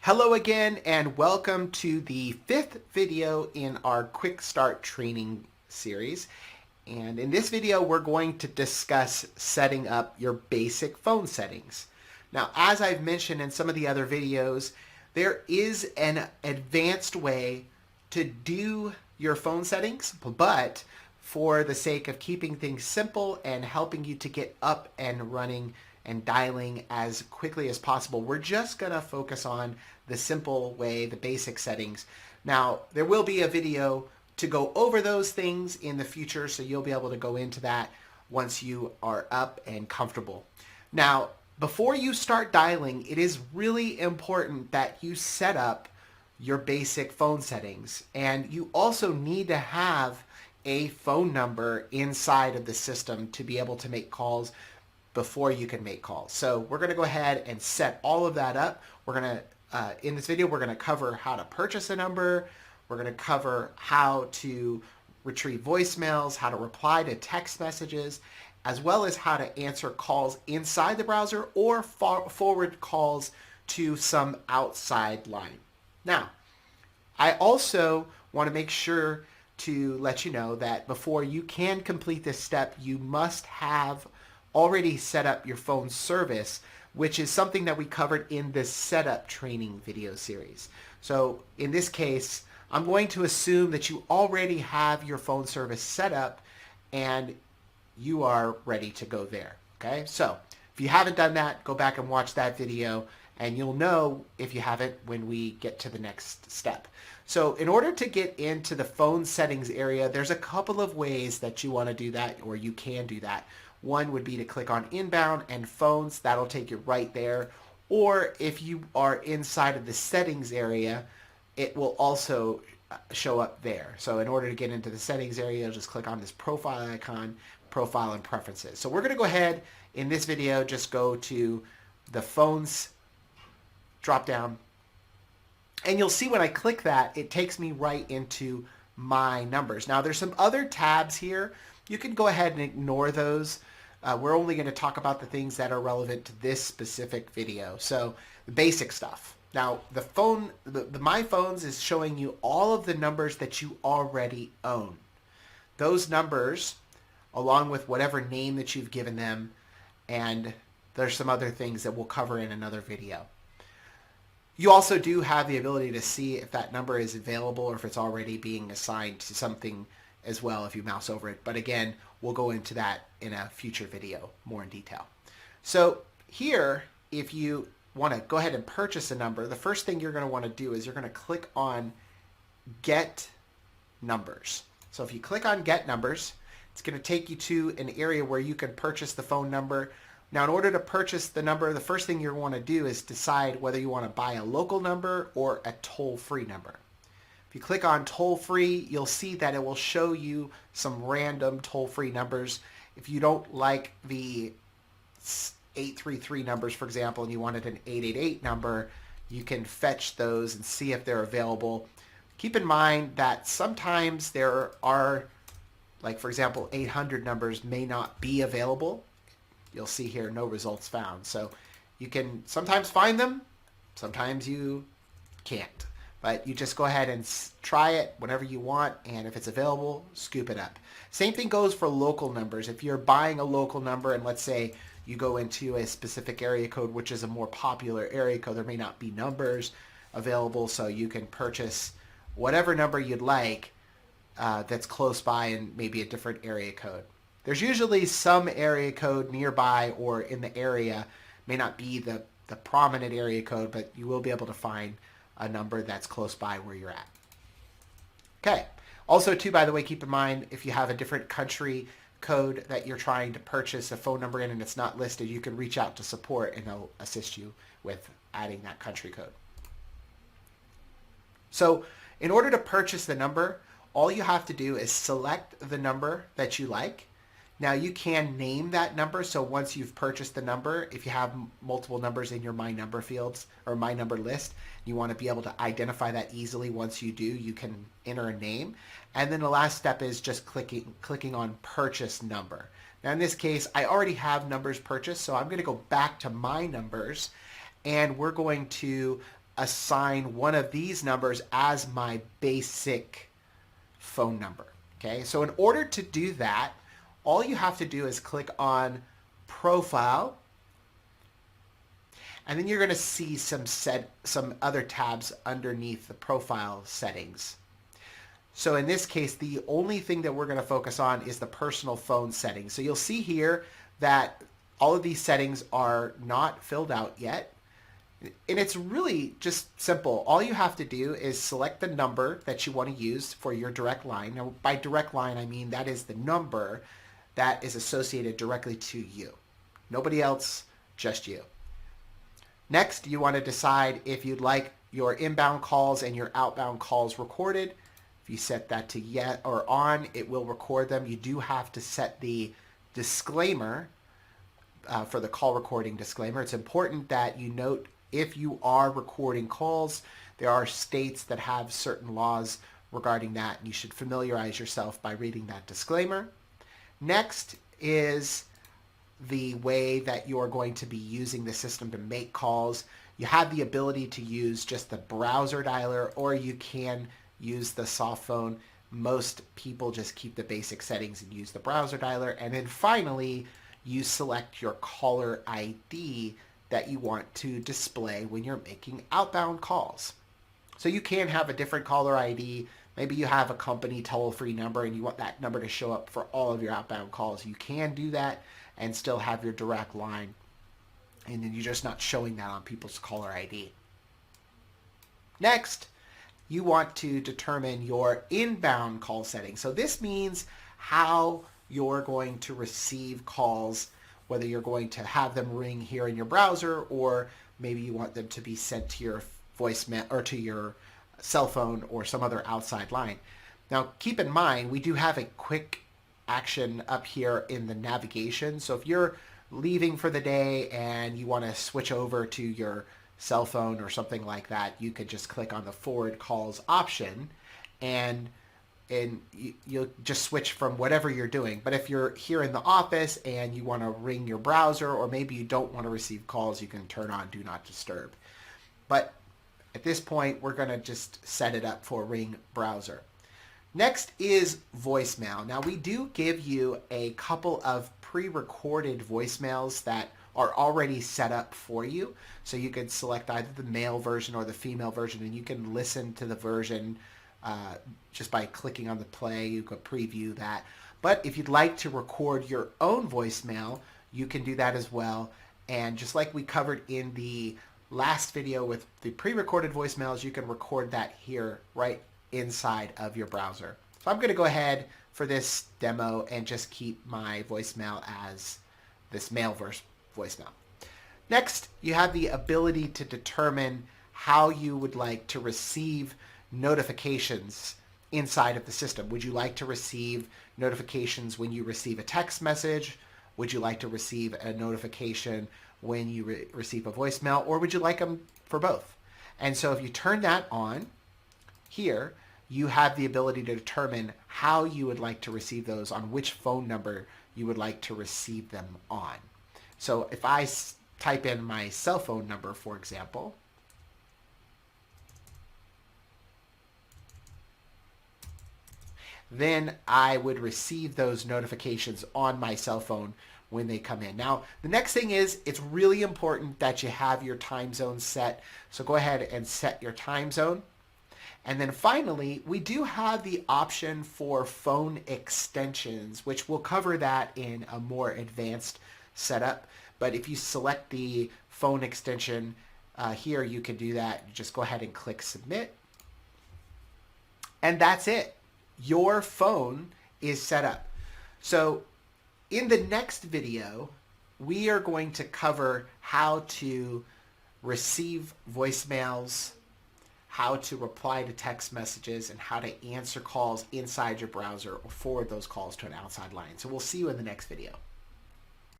Hello again and welcome to the fifth video in our Quick Start training series. And in this video, we're going to discuss setting up your basic phone settings. Now, as I've mentioned in some of the other videos, there is an advanced way to do your phone settings, but for the sake of keeping things simple and helping you to get up and running and dialing as quickly as possible, we're just going to focus on the simple way, the basic settings. Now, there will be a video to go over those things in the future, so you'll be able to go into that once you are up and comfortable. Now, before you start dialing, it is really important that you set up your basic phone settings, and you also need to have a phone number inside of the system to be able to make calls before you can make calls. So we're going to go ahead and set all of that up. We're going to, in this video, we're going to cover how to purchase a number. We're going to cover how to retrieve voicemails, how to reply to text messages, as well as how to answer calls inside the browser or forward calls to some outside line. Now, I also want to make sure to let you know that before you can complete this step, you must have already set up your phone service, which is something that we covered in this setup training video series. So in this case, I'm going to assume that you already have your phone service set up and you are ready to go there. Okay, so if you haven't done that, go back and watch that video and you'll know if you haven't when we get to the next step. So in order to get into the phone settings area, there's a couple of ways that you want to do that, or you can do that. One would be to click on inbound and phones. That'll take you right there. Or if you are inside of the settings area, it will also show up there. So in order to get into the settings area, you'll just click on this profile icon, profile and preferences. So we're going to go ahead in this video, just go to the phones drop down. And you'll see when I click that, it takes me right into my numbers. Now there's some other tabs here. You can go ahead and ignore those. We're only going to talk about the things that are relevant to this specific video. So the basic stuff. Now the phone, the My Phones is showing you all of the numbers that you already own. Those numbers, along with whatever name that you've given them, and there's some other things that we'll cover in another video. You also do have the ability to see if that number is available or if it's already being assigned to something as well if you mouse over it. But again, we'll go into that in a future video more in detail. So here, if you want to go ahead and purchase a number, the first thing you're going to want to do is you're going to click on Get Numbers. So if you click on Get Numbers, it's going to take you to an area where you can purchase the phone number. Now, in order to purchase the number, the first thing you want to do is decide whether you want to buy a local number or a toll-free number. If you click on toll-free, you'll see that it will show you some random toll-free numbers. If you don't like the 833 numbers, for example, and you wanted an 888 number, you can fetch those and see if they're available. Keep in mind that sometimes there are, like for example, 800 numbers may not be available. You'll see here, no results found. So you can sometimes find them, sometimes you can't. But you just go ahead and try it whenever you want, and if it's available, scoop it up. Same thing goes for local numbers. If you're buying a local number, and let's say you go into a specific area code, which is a more popular area code, there may not be numbers available, so you can purchase whatever number you'd like that's close by in maybe a different area code. There's usually some area code nearby or in the area, may not be the prominent area code, but you will be able to find a number that's close by where you're at. Okay. Also, too, by the way, keep in mind, if you have a different country code that you're trying to purchase a phone number in and it's not listed, you can reach out to support and they'll assist you with adding that country code. So in order to purchase the number, all you have to do is select the number that you like. Now you can name that number, so once you've purchased the number, if you have multiple numbers in your My Number fields or My Number list, you want to be able to identify that easily. Once you do, you can enter a name. And then the last step is just clicking on Purchase Number. Now in this case, I already have numbers purchased, so I'm going to go back to My Numbers, and we're going to assign one of these numbers as my basic phone number. Okay, so in order to do that, all you have to do is click on Profile, and then you're going to see some other tabs underneath the profile settings. So in this case, the only thing that we're going to focus on is the personal phone settings. So you'll see here that all of these settings are not filled out yet. And it's really just simple. All you have to do is select the number that you want to use for your direct line. Now, by direct line, I mean that is the number that is associated directly to you. Nobody else, just you. Next, you want to decide if you'd like your inbound calls and your outbound calls recorded. If you set that to yes or on, it will record them. You do have to set the disclaimer for the call recording disclaimer. It's important that you note if you are recording calls, there are states that have certain laws regarding that, and you should familiarize yourself by reading that disclaimer. Next is the way that you're going to be using the system to make calls. You have the ability to use just the browser dialer, or you can use the soft phone. Most people just keep the basic settings and use the browser dialer. And then finally, you select your caller ID that you want to display when you're making outbound calls. So you can have a different caller ID. Maybe you have a company toll-free number and you want that number to show up for all of your outbound calls. You can do that and still have your direct line. And then you're just not showing that on people's caller ID. Next, you want to determine your inbound call settings. So this means how you're going to receive calls, whether you're going to have them ring here in your browser, or maybe you want them to be sent to your voicemail or to your cell phone or some other outside line. Now, keep in mind, we do have a quick action up here in the navigation. So if you're leaving for the day and you want to switch over to your cell phone or something like that, you could just click on the forward calls option and you'll just switch from whatever you're doing. But if you're here in the office and you want to ring your browser, or maybe you don't want to receive calls, you can turn on Do Not Disturb. But at this point, we're going to just set it up for ring browser. Next is voicemail. Now, we do give you a couple of pre-recorded voicemails that are already set up for you. So you can select either the male version or the female version, and you can listen to the version just by clicking on the play. You could preview that. But if you'd like to record your own voicemail, you can do that as well. And just like we covered in the last video with the pre-recorded voicemails, you can record that here right inside of your browser. So I'm going to go ahead for this demo and just keep my voicemail as this male voicemail. Next, you have the ability to determine how you would like to receive notifications inside of the system. Would you like to receive notifications when you receive a text message? Would you like to receive a notification when you receive a voicemail? Or would you like them for both? And so if you turn that on here, you have the ability to determine how you would like to receive those, on which phone number you would like to receive them on. So if I type in my cell phone number, for example, then I would receive those notifications on my cell phone when they come in. Now, the next thing is, it's really important that you have your time zone set. So go ahead and set your time zone. And then finally, we do have the option for phone extensions, which we'll cover that in a more advanced setup. But if you select the phone extension here, you can do that. You just go ahead and click submit. And that's it. Your phone is set up. So in the next video, we are going to cover how to receive voicemails, how to reply to text messages, and how to answer calls inside your browser or forward those calls to an outside line. So we'll see you in the next video.